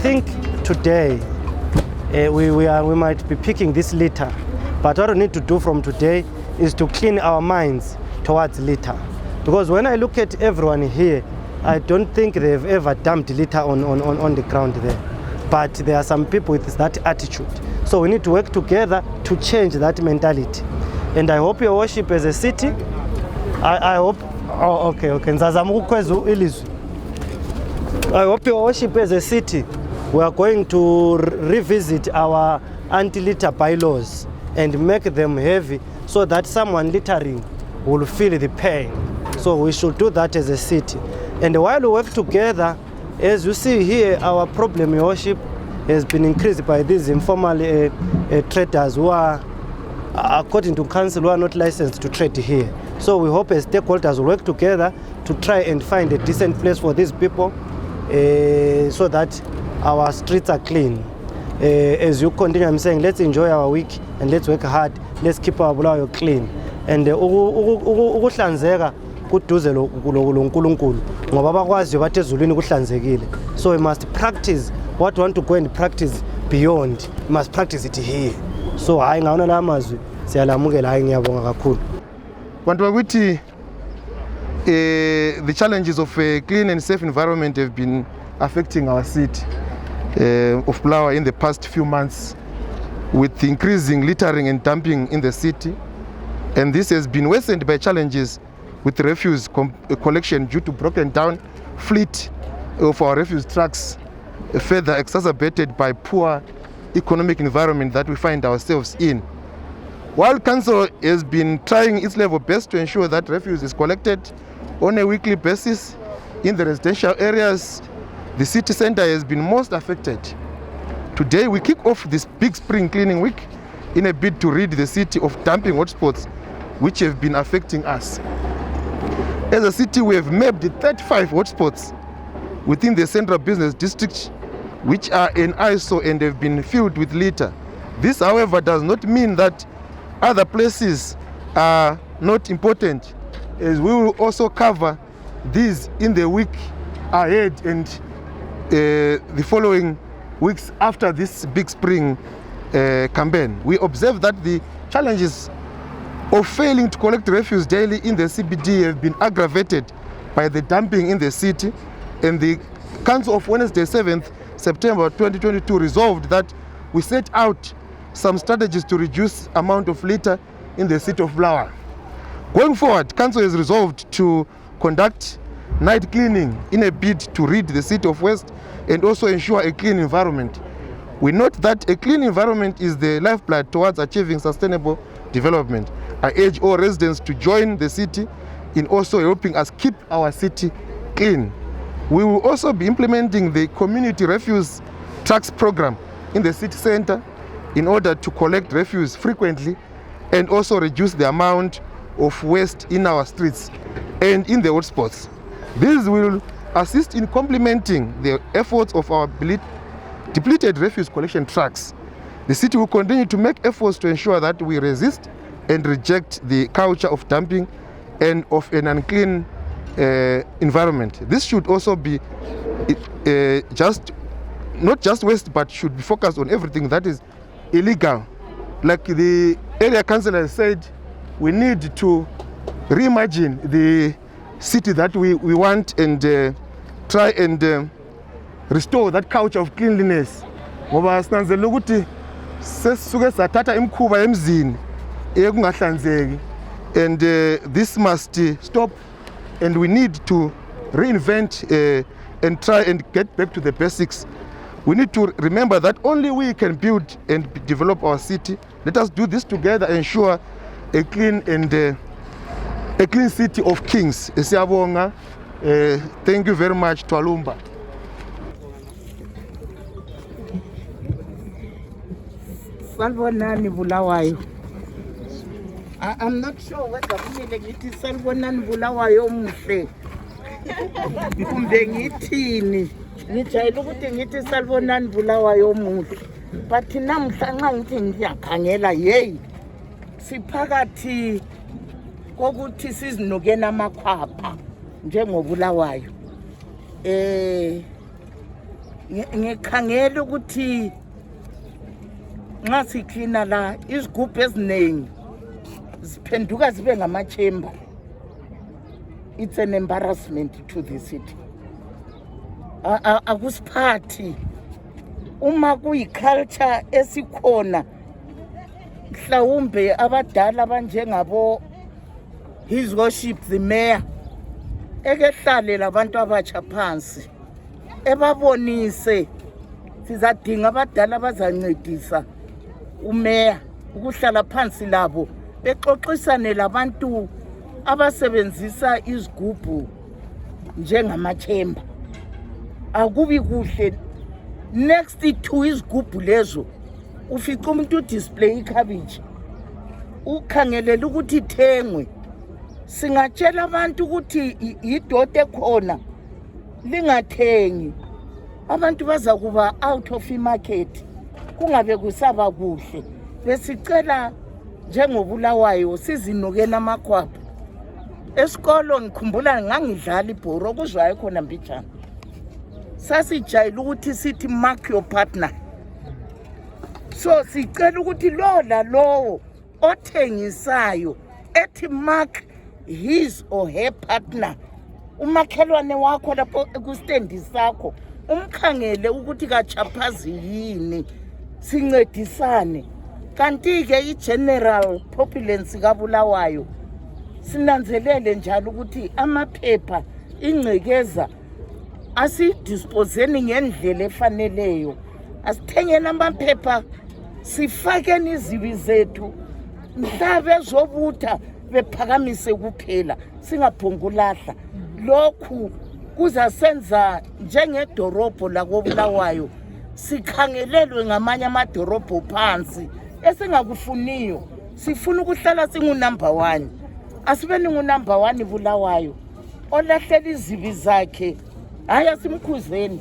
think today we might be picking this litter, but what we need to do from today is to clean our minds towards litter. Because when I look at everyone here, I don't think they've ever dumped litter on the ground there. But there are some people with that attitude. So we need to work together to change that mentality. And I hope your worship as a city, I hope, okay. I hope your worship as a city, we are going to revisit our anti-litter bylaws and make them heavy so that someone littering will feel the pain. So we should do that as a city. And while we work together, as you see here, our problem, your worship, has been increased by these informal traders who are, according to council, who are not licensed to trade here. So we hope as stakeholders will work together to try and find a decent place for these people so that our streets are clean. As you continue, I'm saying, let's enjoy our week and let's work hard. Let's keep our Bulawayo clean. And so we must practice what we want to go and practice beyond. We must practice it here. So the challenges of a clean and safe environment have been affecting our city of Bulawayo in the past few months, with increasing littering and dumping in the city. And this has been worsened by challenges with refuse collection due to broken down fleet of our refuse trucks, further exacerbated by poor economic environment that we find ourselves in. While council has been trying its level best to ensure that refuse is collected on a weekly basis in the residential areas, the city center has been most affected. Today we kick off this big spring cleaning week in a bid to rid the city of dumping hotspots which have been affecting us. As a city, we have mapped 35 hotspots within the central business district, which are an eyesore and have been filled with litter. This, however, does not mean that other places are not important, as we will also cover these in the week ahead and the following weeks after this big spring campaign. We observe that the challenges of failing to collect refuse daily in the CBD have been aggravated by the dumping in the city, and the Council of Wednesday 7th September 2022 resolved that we set out some strategies to reduce amount of litter in the city of Bulawayo. Going forward, Council has resolved to conduct night cleaning in a bid to rid the city of West and also ensure a clean environment. We note that a clean environment is the lifeblood towards achieving sustainable development. I urge all residents to join the city in also helping us keep our city clean. We will also be implementing the community refuse trucks program in the city center in order to collect refuse frequently and also reduce the amount of waste in our streets and in the hotspots. This will assist in complementing the efforts of our depleted refuse collection trucks. The city will continue to make efforts to ensure that we resist and reject the culture of dumping and of an unclean environment. This should also be not just waste, but should be focused on everything that is illegal. Like the area councillor said, we need to reimagine the city that we want and try and restore that culture of cleanliness. Ngoba sinanzela ukuthi sesisuke sathatha imkhuba emzini ekungahlanzeki, and this must stop, and we need to reinvent and try and get back to the basics. We need to remember that only we can build and develop our city. Let us do this together, ensure a clean and a clean city of kings. Siyabonga. Thank you very much, Twalumba. Salvonani Bulawayo. I'm not sure whether it is Salvonani Bulawayo muhle. Kumbe ngithini. Ngijayele ukuthi ngithi Salvonani Bulawayo muhle. But namhla nxa ngithi ngiyakhangela hey siphakathi kokuthi sizinokena amakhwapha njengobulawayo. ngikhangela ukuthi nxa siklina la izigubhu eziningi ziphenduka zibe ngama-chamber. It's an embarrassment to the city. Akusiphathi uma kuyiculture esikhona mhlawumbe abadala abanjengabo his worship the mayor ekehlale labantu abatsha phansi ebabonise sizadinga abadala abazancedisa umeya ukuhlala phansi labo bexoxisane labantu abasebenzisa izigubhu njengamachemba. Akubi kuhle next to izigubhu lezo ufica umuntu display ikhabiji ukhangelela ukuthi ithengwe. Singatshela abantu ukuthi idote ekhona lingathengi, abantu baza kuba out of market, kungabe kusaba kuhle. Besicela njengobulawayo sizinokela amakhwapha. Esikolo ngikhumbula ngangidlala ibhoro kuzwayo khona mbijana. Sasijayela ukuthi sithi mark your partner. So sicela ukuthi lo la lowo othengisayo ethi mark his or her partner. Umakhelwane wakho lapho ekustendi sakho umkhangele ukuthi kachaphazi yini, sincedisane. Kanti ke i-general populance kaBulawayo sinanzelele njalo ukuthi amaphepha ingcekeza asidisposeni ngendlela efaneleyo. Asithengeni amaphepha sifakeni izibi zethu mhlabe zobutha bephakamise kuphela singaphungulahla. Lokhu kuzasenza njengedorobho lakoBulawayo sikhangelelwe ngamanye amadorobho phansi esingakufuniyo. Sifuna ukuhlala singu-number 1. Asibeni ngu-number 1 Bulawayo olahlela izibi zakhe hayi asimkhuzeni,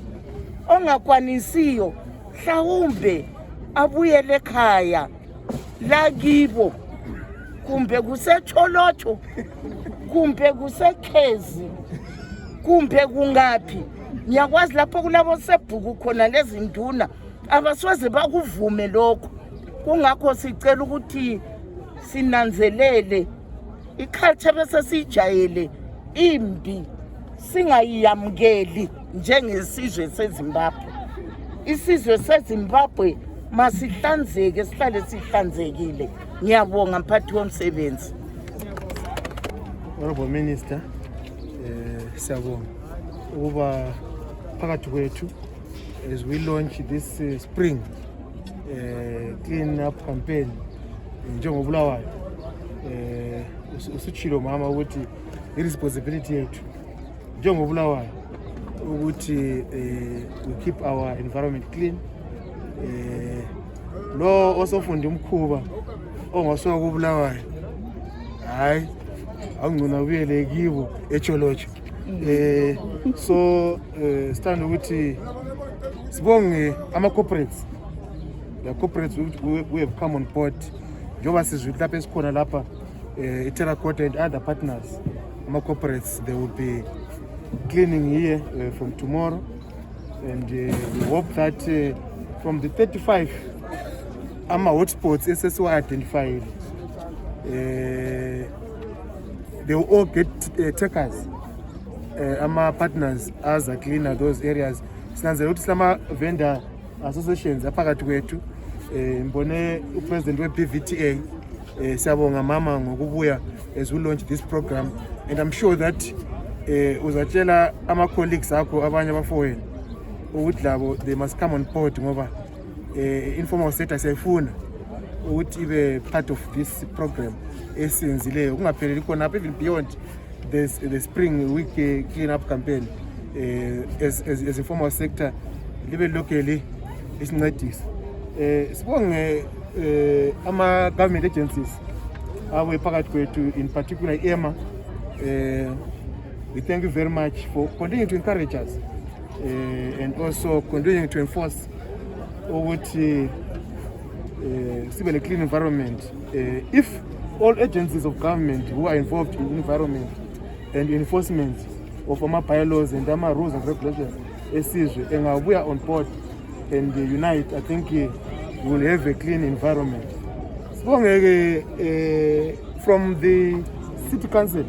ongakwanisiyo mhlawumbe abuyele ekhaya lakibo, kumbe kusetholotho, kumbe kusekhezi, kumbe kungaphi. Ngiyakwazi lapho kulabo sebhuku khona lezi nduna abasoze bakuvume lokho. Kungakho sicela ukuthi sinanzelele iculture bese sijayele imbi, singayiyamukeli njengesizwe seZimbabwe. Isizwe seZimbabwe masihlanzeke, sihlale sihlanzekile. Ngiyabonga mphathi womsebenzi. Honorable Minister, siyabonga ukuba phakathi kwethu as we launch this spring clean up campaign njengobulawayo. Usitshilo mama ukuthi i-responsibility yethu njengobulawayo ukuthi we keep our environment clean. Lo osofunda umkhuba ongasoka kubulawayo hayi angcona ubuyele kibo echolocho. So stand ukuthi sibonge ama-corporates. The corporates we have come on board njengoba sizwe lapha esikhona lapha Terracotta and other partners. Ama-corporates, they will be cleaning here from tomorrow, and we hope that from the 35 hotspots SSY identified, they will all get takers. Partners as a cleaner those areas. Sinanzela ukuthi sama vendor associations aphakathi kwethu mbone upresident we-PVTA siyabonga mama ngokubuya as we launch this program, and I'm sure that uzatshela ama-colleagues akho abanye abafowenu ukuthi labo they must come on board ngoba informal sector siyayifuna ukuthi ibe part of this program esiyenzileyo kungapheleli khona apha even beyond the spring week clean up campaign. As informal sector libe locally isincedisa. Sibonge ama-government agencies awe phakathi kwethu, in particular EMA. We thank you very much for continuing to encourage us and also continuing to enforce ukuthi sibe a clean environment. If all agencies of government who are involved in environment and enforcement of our bylaws and our rules and regulations esizwe engabuya on board and unite, I think we will have a clean environment. From the City Council,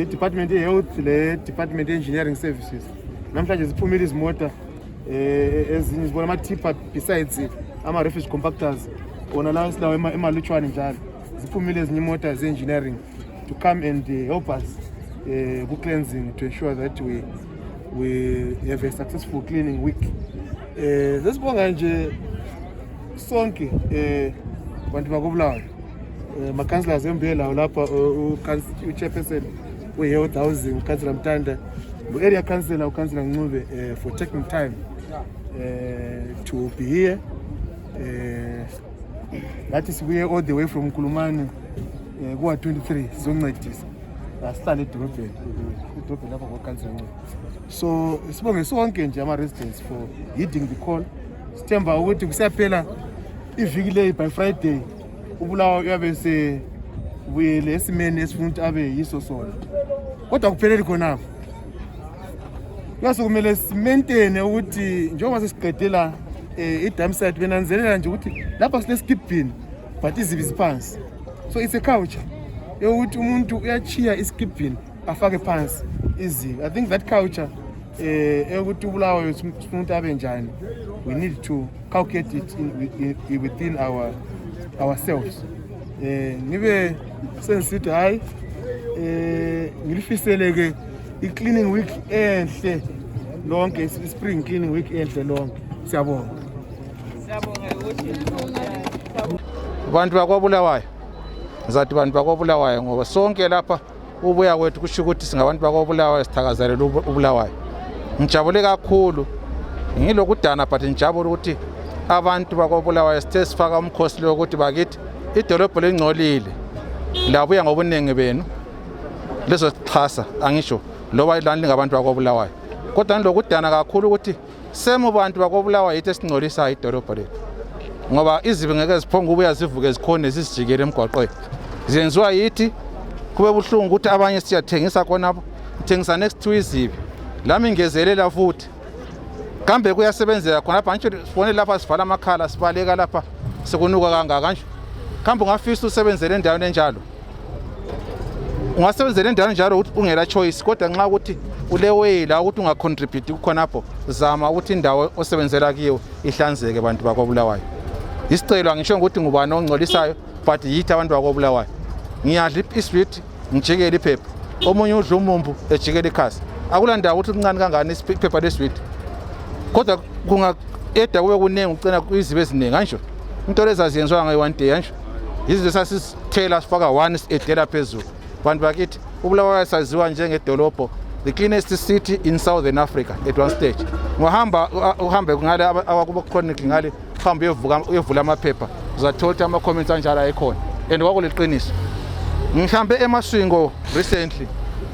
Department of Health, Department of Engineering Services, namhlanje ziphumile izimota ezibona ama-tipper besides ama-refuse compactors wona lawo silawo emalutshwane njalo ziphumile ezinye imota ze-engineering to come and help us ku-cleansing to ensure that we have a successful cleaning week. Sesibonga nje sonke bantu bakobulawayo ma-councillors embuye lawo lapha u-chairperson we-health housing uCouncillor Mtanda, area councillor uCouncillor Ncube for taking time to be here. That is we are all the way from Kulumani kuwa 23 sizoncedisa asihlale edolobheni lapha kwa-councillor Ncube. So sibonge sonke nje ama-residents for heeding the call. Sithemba ukuthi kusaphela iviki leyi by Friday uBulawayo uyabe sebuyele esimeni esifuna ukuthi abe yiso sona, kodwa kupheleli khonapho. Kumele simaintaine ukuthi njengoba sesiqedela i-dam site benanzelela nje ukuthi lapha sine-skip bin but izibi ziphansi. So it's a culture yokuthi umuntu uyachiya i-skip bin afake phansi izibi. I think that culture yokuthi uBulawayo sifuna ukuthi abe njani, we need to calculate it within ourselves. Ngibe sengisithi hayi ngilifiseleke i-cleaning week enhle lonke, spring cleaning week enhle lonke. Siyabonga. Bantu bakwaBulawayo, ngizathi bantu bakwaBulawayo ngoba sonke lapha ubuya kwethu kusho ukuthi singabantu bakwaBulawayo sithakazelela uBulawayo. Ngijabule kakhulu ngilokudana but ngijabule ukuthi abantu bakwaBulawayo sithe sifaka umkhosi lo ukuthi bakithi idolobho lengcolile labuya ngobuningi benu lezoxhasa angisho loba ilani ngabantu bakwaBulawayo, kodwa ngilokudana kakhulu ukuthi semu bantu bakwaBulawayo yithi singcolisa idolobho lethu ngoba izibi ngeke ziphonga ubuya zivuke zikhona zisijikele emgwaqweni zenziwa yithi. Kube buhlungu ukuthi abanye siyathengisa khonapho thengisa next to izibi lami ingezelela futhi kambe kuyasebenzeka khonapha nje sibone lapha sivala amakhala sibaleka lapha sekunuka kangaka kanje. Kambe ungafisa usebenzele endaweni enjalo, ungasebenzela endaweni njalo ukuthi ungela choice, kodwa nxa ukuthi ulewela ukuthi ungacontribute kukhonapho zama ukuthi indawo osebenzela kiyo ihlanzeke. Bantu bakwaBulawayo isicelo angisho ukuthi ngubani ongcolisayo but yithi abantu bakwaBulawayo. Ngiyadla isweet ngijikele iphepha, omunye udla umumbu ejikele ikhasi. Akulandawo ukuthi kuncane kangani iphepha lesweet, kodwa kungaeda kube kuningi ucina izibe eziningi kanjalo. Into lezaziyenziwa ngayo one day kanjalo izinto sasithela sifaka one edela phezulu. Bantu bakithi uBulawayo saziwa njengedolobho the cleanest city in Southern Africa at one stage. Uhambe ngale abakuba chronic ngale uhambe uyevula amaphepha uzathola ama-comments anjalo ayikhona and kwakuliqiniso. Ngihambe eMaswingo recently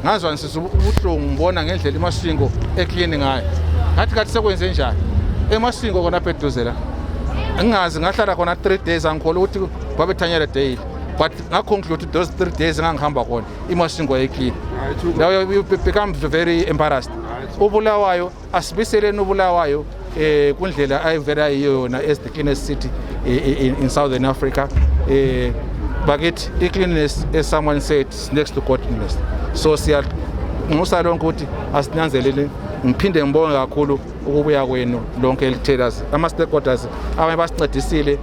ngazwa ngisizwa ubuhlungu ngibona ngendlela eMaswingo eclean ngayo. Ngathi sekwenze njani eMaswingo kona eduze la, ngingazi ngahlala khona 3 days angikholwa ukuthi babethanyela daily, but ngaconclude those 3 days ngangihamba khona iMaswingo eclean. Now you become very embarrassed. uBulawayo asibiseleni uBulawayo kundlela ayivela yona as the cleanest city in Southern Africa. Bakithi i-cleanliness, as someone said, is next to godliness. So ngimusa lonke ukuthi asinanzelele. Ngiphinde ngibonge kakhulu ukubuya kwenu lonke elithelers ama-stakeholders abanye basincedisile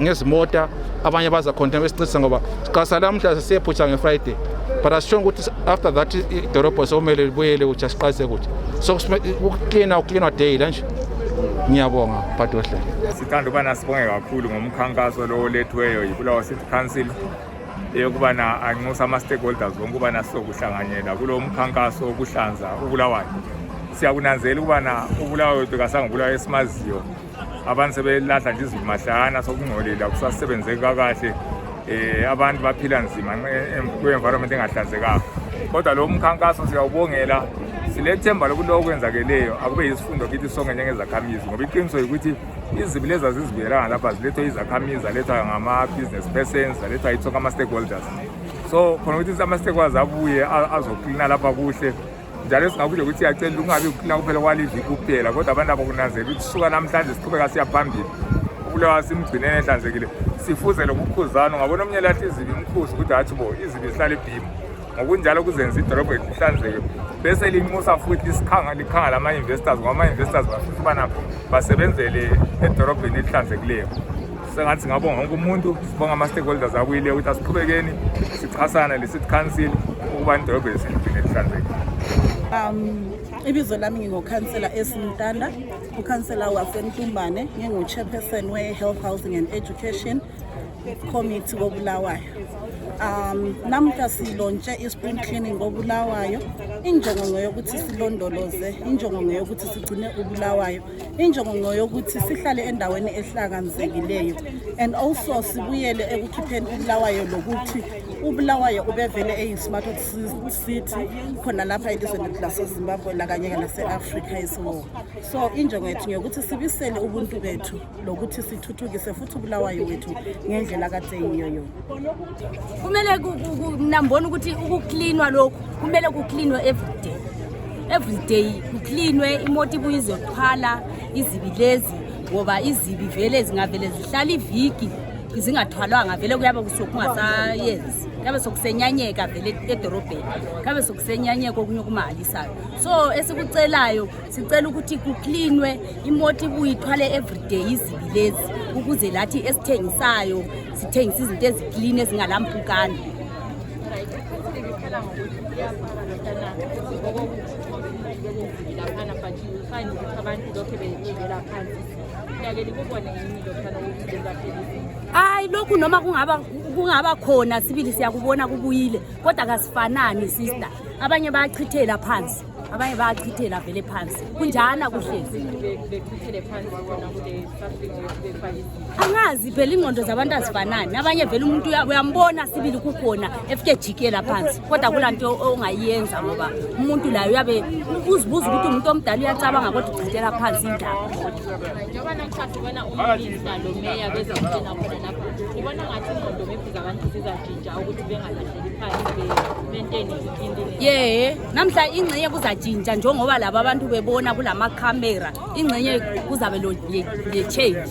ngezimota, abanye baza khona besincedisa ngoba siqasa lamhla siyephutsha ngeFriday, but asisho ukuthi after that idolobho somele libuyele ukuthi asiqase kuthi. So ucleanwa daily nje. Ngiyabonga Patohle. Sithanda ukubana sibonge kakhulu ngomkhankaso lo lethiweyo yiBulawayo City Council eyokubana anxusa ama-stakeholders bonke ukubana sizokuhlanganyela kulo mkhankaso wokuhlanza uBulawayo. Siyakunanzela ukubana uBulawayo bekasanga uBulawayo esimaziyo abantu sebelahla nje izimahlana sokungcolile kusasebenzeki kakahle, abantu baphila nzima kwi-environment engahlanzekanga. Kodwa lo mkhankaso siyawubongela, silethemba lokuthi okwenzakeleyo akube yisifundo kithi sonke njengezakhamizi, ngoba iqiniso ukuthi izibi lezi azizibuyelanga lapha zilethwa izakhamizi, zalethwa ngama-business persons, zalethwa yithonke ama-stakeholders. So khona ukuthi ama-stakeholders abuye azoklina lapha kuhle njalo singakusho ukuthi siyacela ungabi ucleaner kuphela kwaliviki kuphela kodwa abantu abakunanzela ukuthi suka namhlanje siqhubeka siya phambili ubulawayo simgcineni ehlanzekile sifuze lokukhuzana ngabona omnye lathi izibi imkhusi ukuthi hathi bo izibi sihlala ebhimu ngokunjalo kuzenza idolobho ihlanzeke bese linxusa futhi likhanga lama-investors ngoba ama-investors bafuna basebenzele edolobheni elihlanzekileyo sengathi singabonga wonke umuntu sibonga ama-stakeholders abuyile ukuthi asiqhubekeni sichasana le-city council ukuba idolobho esilugcine lihlanzekile. Ibizo lami ngingokhansela eSintanda, ukhansela waseNtumbane, ngingu-chairperson we-Health, Housing and Education Committee koBulawayo. Namuhla silontshe i-spring cleaning koBulawayo. Injongo ngoyokuthi silondoloze, injongo ngoyokuthi sigcine uBulawayo, injongo ngoyokuthi sihlale endaweni ehlanzekileyo and also sibuyele ekukhipheni uBulawayo lokuthi uBulawayo ubevele eyi-smart city khona lapha elizweni laseZimbabwe kanye lase-Afrika esiwo. So injongo yethu ngiyokuthi sibisele ubuntu bethu lokuthi sithuthukise futhi uBulawayo wethu ngendlela kade yiyo yona. Kumele nambona ukuthi ukuklinwa lokhu kumele kuklinwe every day kuklinwe imoto ibuye izothwala izibi lezi ngoba izibi vele zingavele zihlala iviki zingathwalwanga vele kuyabe kusokungasayenzi kabe sokusenyanyeka vele edorobheni kabe sokusenyanyeka okunye kumalisayo. So esikucelayo sicela ukuthi kuklinwe imoto ibuye ithwale everyday izibi lezi ukuze lathi esithengisayo sithengisa izinto eziclean ezingalampukane. Hayi lokhu noma kungaba khona sibili siyakubona kubuyile kodwa kasifanani sister, abanye bayachithela phansi abanye bayachithela vele phansi kunjana kuhlezi angazi phela ingqondo zabantu azifanani abanye vele umuntu uyambona sibili kukhona efike jikela phansi kodwa kulanto ongayenza ngoba umuntu la uyabe uzibuza ukuthi umuntu omdala uyacabanga kodwa uchithela phansi indaba. Njengoba nakuchaza ubona umminister lo meya bezongena khona lapha ngibona ngathi ingqondo mephuza abantu sizajinja ukuthi bengalahleli phansi bementeni ikindini namhla ingcenye kuzajinja njengoba laba abantu bebona kulama camera ingcenye kuzabe le change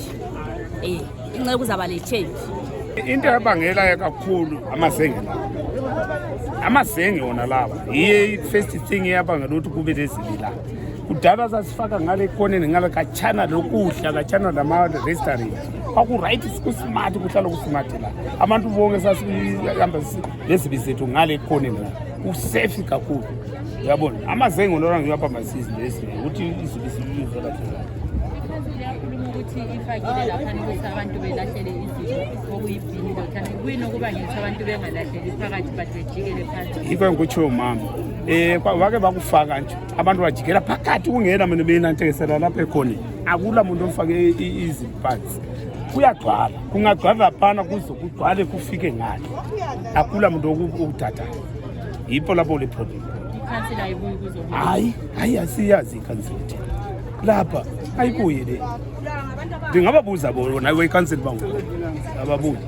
ingcenye kuzaba le change. Into yabangela kakhulu amazenge wona laba yiye first thing yabangela ukuthi kube lezibila kudala sasifaka ngale khoneni ngale kachana lokudla kachana lama-restaurant kwaku-right kusmart kuhlala kusmart la abantu bonke sasihamba lezibi zethu ngale khoneni la kusafe kakhulu uyabona amazenge nona ngiyapha masizi lezi ukuthi izibi zivela ukuthi ifakile lapha ukuthi abantu belahlele izinto okuyibhini lothana kuyini okuba ngithi abantu bengalahleli phakathi bajikele phansi yikho ngikutsho mama wake bakufaka nje abantu bajikela phakathi kungena mina benantekesela lapha ekhona akula muntu ofake iziphansi kuyagcwala kungagcwala phana kuzokugcwale kufike ngale akula muntu okuthatha yipho lapho le problem ikhansela ayibuyi kuzo hayi asiyazi ikhansela lapha ayibuye le ndingababuza bona we-council bangu ababuza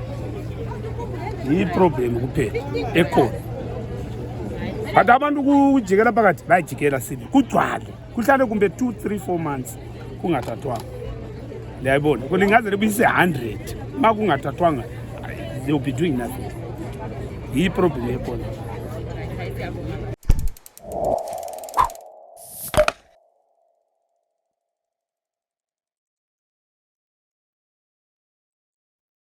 yi-problem kuphela ekhona but abantu kujikela phakathi bayajikela sibi kugcwale kuhlale kumbe 2, 3, 4 months kungathathwanga liyayibona kuningaze lebuyise 100 ma kungathathwanga they will be doing nothing yi-problem ekhona.